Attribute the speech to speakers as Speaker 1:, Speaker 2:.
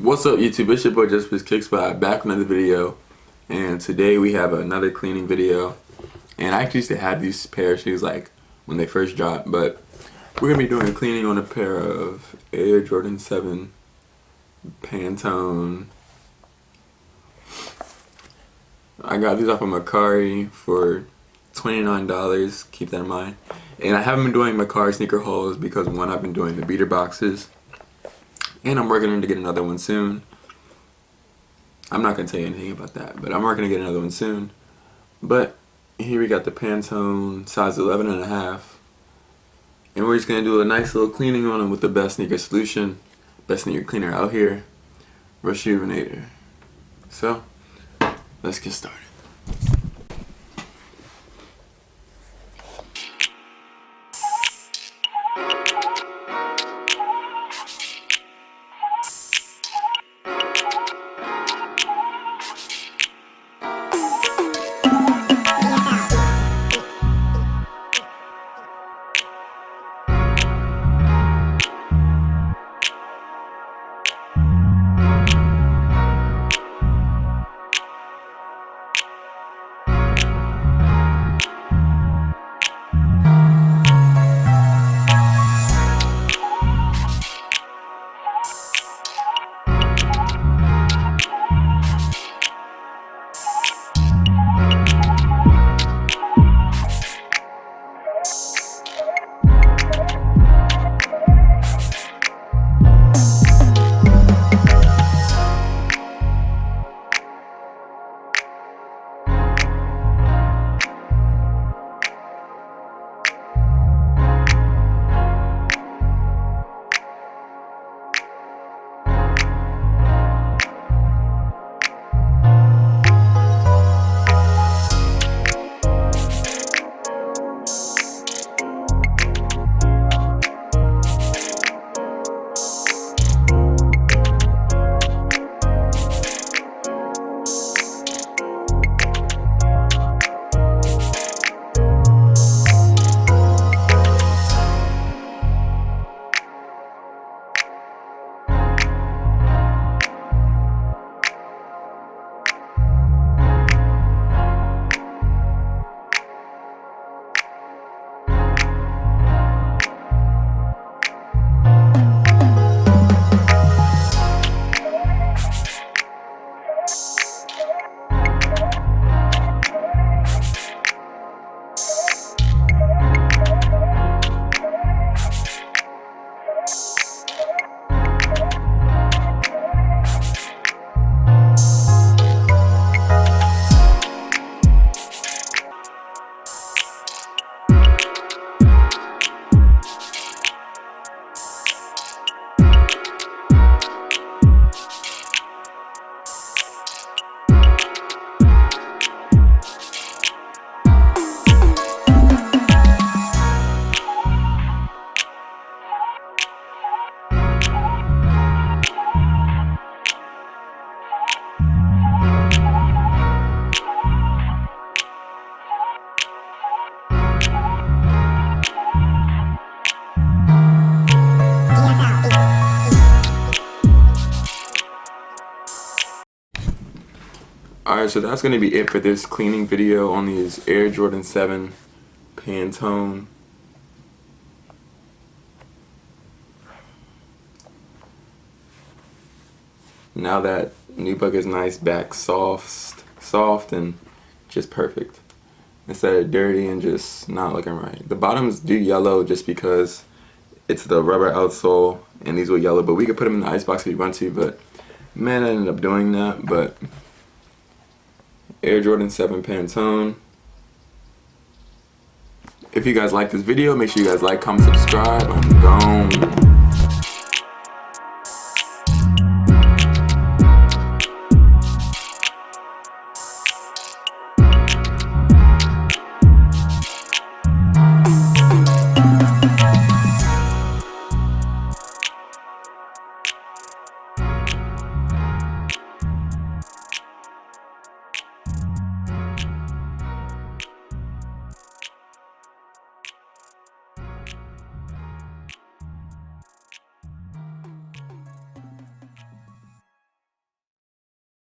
Speaker 1: What's up YouTube, it's your boy Just Kickspot back with another video, and today we have another cleaning video. And I actually used to have these pair of shoes like when they first dropped, but we're going to be doing a cleaning on a pair of Air Jordan 7 Pantone. I got these off of Mercari for $29, keep that in mind. And I haven't been doing Mercari sneaker hauls because one, I've been doing the beater boxes, and I'm working on to get another one soon. I'm not going to tell you anything about that, but I'm working to get another one soon. But here we got the Pantone size 11.5. And we're just going to do a nice little cleaning on them with the best sneaker solution. Best sneaker cleaner out here. Rejuvenator. So, let's get started. Alright, so that's going to be it for this cleaning video on these Air Jordan 7 Pantone. Now that nubuck is nice, back soft and just perfect. Instead of dirty and just not looking right. The bottoms do yellow just because it's the rubber outsole and these will yellow, but we could put them in the icebox if you want to, but man, I ended up doing that. But Air Jordan 7 Pantone. If you guys like this video, make sure you guys like, comment, subscribe. I'm gone.